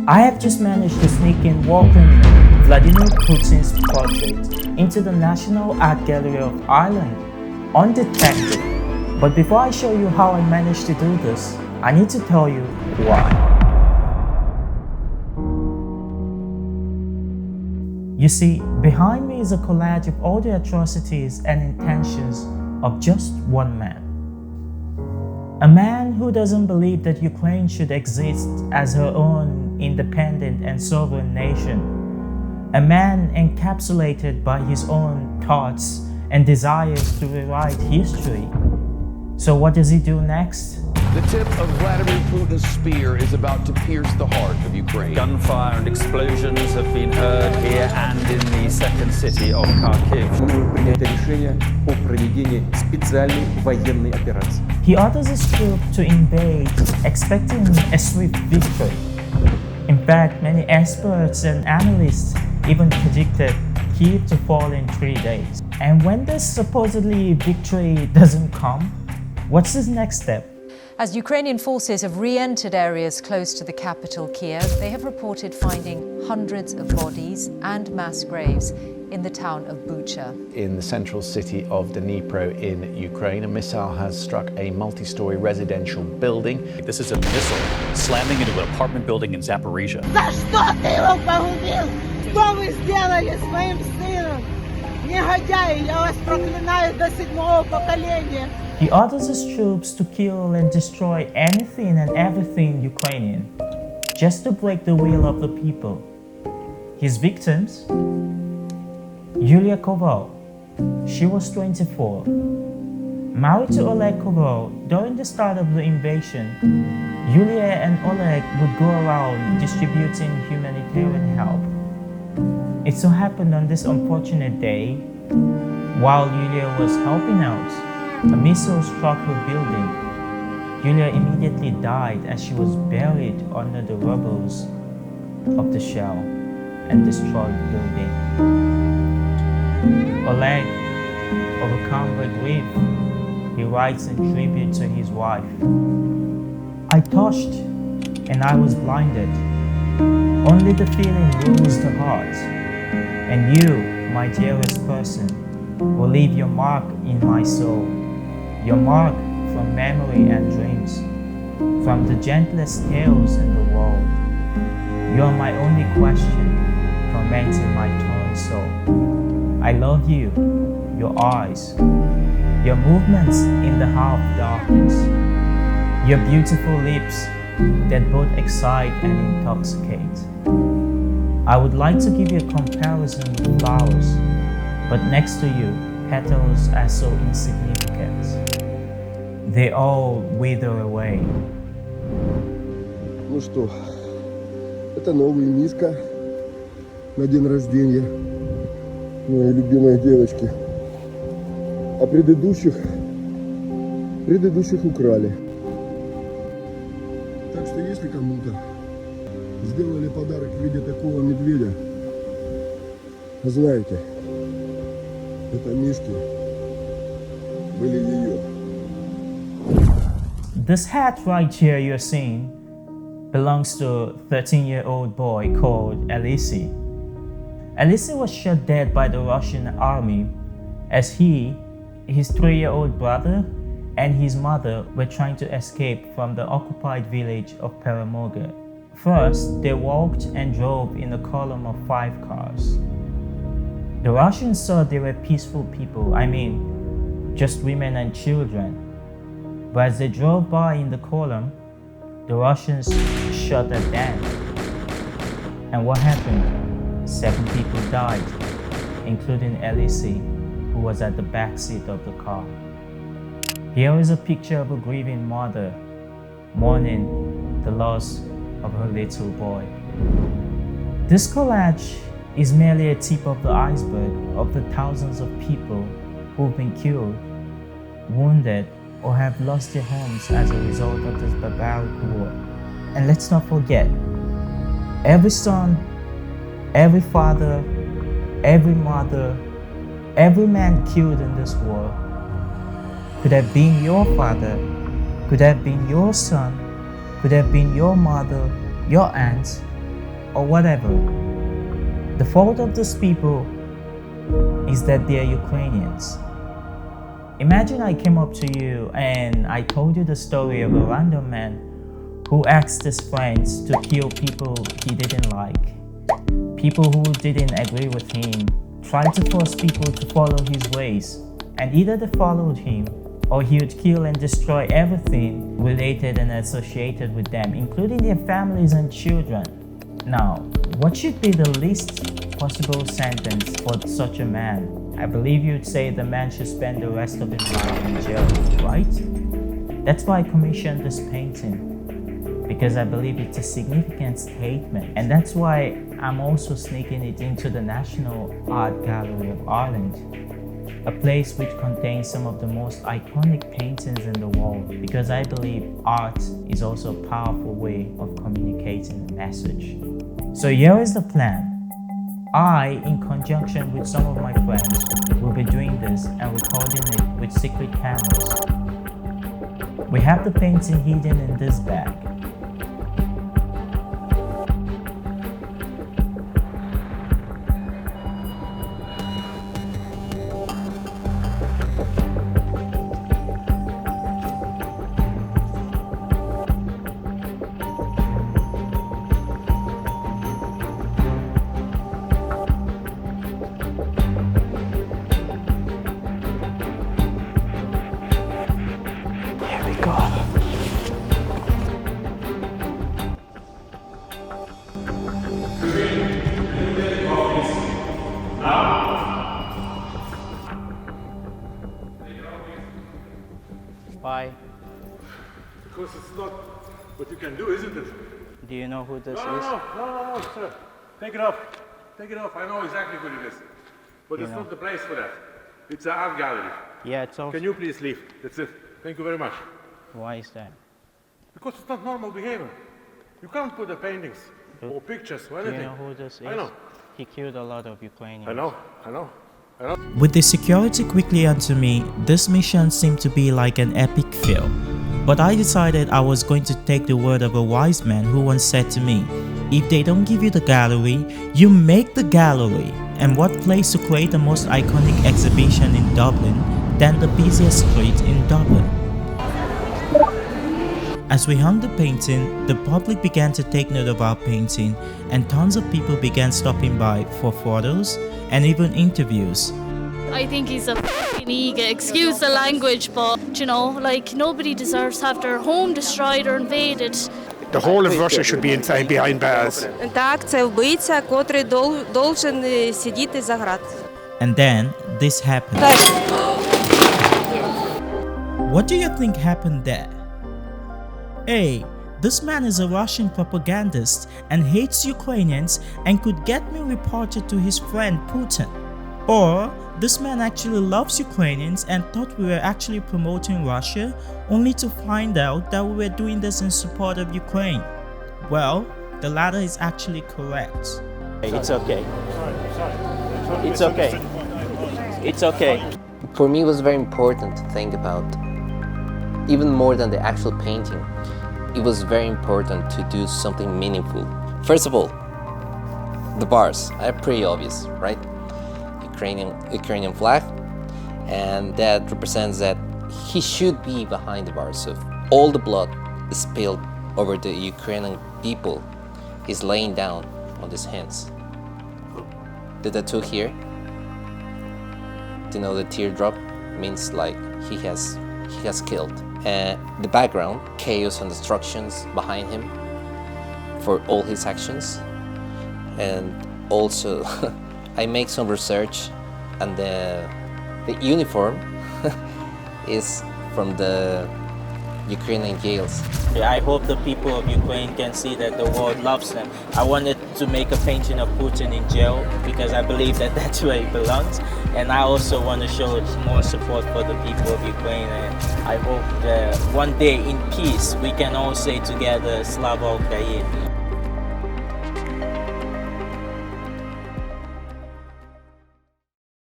I have just managed to sneak in war criminal Vladimir Putin's portrait into the National Art Gallery of Ireland, undetected. But before I show you how I managed to do this, I need to tell you why. You see, behind me is a collage of all the atrocities and intentions of just one man. A man who doesn't believe that Ukraine should exist as her own independent and sovereign nation. A man encapsulated by his own thoughts and desires to rewrite history. So what does he do next? The tip of Vladimir Putin's spear is about to pierce the heart of Ukraine. Gunfire and explosions have been heard here and in the second city of Kharkiv. Принято решение о проведении специальной военной операции. He orders his troops to invade, expecting a swift victory. In fact, many experts and analysts even predicted Kyiv to fall in 3 days. And when this supposedly victory doesn't come, what's his next step? As Ukrainian forces have re-entered areas close to the capital, Kiev, they have reported finding hundreds of bodies and mass graves in the town of Bucha. In the central city of Dnipro in Ukraine, a missile has struck a multi-story residential building. This is a missile slamming into an apartment building in Zaporizhia. За что ты его погубил? Что вы сделали с моим сыном? Негодяи, я вас проклинаю до 7-го поколения. He orders his troops to kill and destroy anything and everything Ukrainian, just to break the will of the people. His victims? Yulia Koval. She was 24. Married to Oleg Koval, during the start of the invasion, Yulia and Oleg would go around distributing humanitarian help. It so happened on this unfortunate day, while Yulia was helping out, a missile struck her building. Yulia immediately died as she was buried under the rubble of the shell and destroyed building. Oleg, overcome by grief, he writes in tribute to his wife. I touched and I was blinded. Only the feeling rules the heart. And you, my dearest person, will leave your mark in my soul. Your mark from memory and dreams, from the gentlest tales in the world. You are my only question, tormenting my torn soul. I love you, your eyes, your movements in the half darkness, your beautiful lips that both excite and intoxicate. I would like to give you a comparison with flowers, but next to you, petals are so insignificant. They all wither away. Ну что, это новая миска на день рождения моей любимой девочки. А предыдущих украли. Так что если кому-то сделали подарок в виде такого медведя, знаете, это мишки были ее. This hat right here you're seeing belongs to a 13-year-old boy called Alexei. Alexei was shot dead by the Russian army as he, his 3-year-old brother, and his mother were trying to escape from the occupied village of Peremoga. First, they walked and drove in a column of 5 cars. The Russians saw they were peaceful people, just women and children. But as they drove by in the column, the Russians shot at them. And what happened? 7 people died, including Alexei, who was at the back seat of the car. Here is a picture of a grieving mother mourning the loss of her little boy. This collage is merely a tip of the iceberg of the thousands of people who've been killed, wounded, or have lost their homes as a result of this barbaric war. And let's not forget, every son, every father, every mother, every man killed in this war could have been your father, could have been your son, could have been your mother, your aunt, or whatever. The fault of these people is that they are Ukrainians. Imagine I came up to you and I told you the story of a random man who asked his friends to kill people he didn't like, people who didn't agree with him, tried to force people to follow his ways, and either they followed him or he would kill and destroy everything related and associated with them, including their families and children. Now, what should be the least possible sentence for such a man? I believe you'd say the man should spend the rest of his life in jail, right? That's why I commissioned this painting, because I believe it's a significant statement, and that's why I'm also sneaking it into the National Art Gallery of Ireland, a place which contains some of the most iconic paintings in the world, because I believe art is also a powerful way of communicating a message. So here is the plan. I, in conjunction with some of my friends, will be doing this and recording it with secret cameras. We have the painting hidden in this bag. Why? Because it's not what you can do, isn't it? Do you know who this is? No, sir. Take it off. Take it off. I know exactly what it is. But it's not the place for that. It's an art gallery. Yeah, it's also... Can you please leave? That's it. Thank you very much. Why is that? Because it's not normal behavior. You can't put the paintings or pictures or anything. Do you know who this is? I know. He killed a lot of Ukrainians. I know. With the security quickly onto me, this mission seemed to be like an epic fail. But I decided I was going to take the word of a wise man who once said to me, if they don't give you the gallery, you make the gallery. And what place to create the most iconic exhibition in Dublin than the busiest street in Dublin? As we hung the painting, the public began to take note of our painting, and tons of people began stopping by for photos and even interviews. I think he's a f***ing ego. Excuse the language, but, you know, like, nobody deserves to have their home destroyed or invaded. The whole of Russia should be behind bars. Так, це вбивця, котрий должен сидіти за ґрат. And then this happened. What do you think happened there? A. This man is a Russian propagandist and hates Ukrainians and could get me reported to his friend Putin. Or this man actually loves Ukrainians and thought we were actually promoting Russia, only to find out that we were doing this in support of Ukraine. Well, the latter is actually correct. It's okay. It's okay. It's okay. For me, it was very important to think about, even more than the actual painting, it was very important to do something meaningful. First of all, the bars are pretty obvious, right? Ukrainian flag, and that represents that he should be behind the bars. So all the blood spilled over the Ukrainian people is laying down on his hands. The tattoo here, you know, the teardrop means like he has killed. And the background, chaos and destructions behind him for all his actions. And also, I make some research, and the uniform is from the Ukrainian jails. I hope the people of Ukraine can see that the world loves them. I wanted to make a painting of Putin in jail because I believe that that's where he belongs. And I also want to show more support for the people of Ukraine. And I hope that one day in peace we can all say together, Slava Ukraini.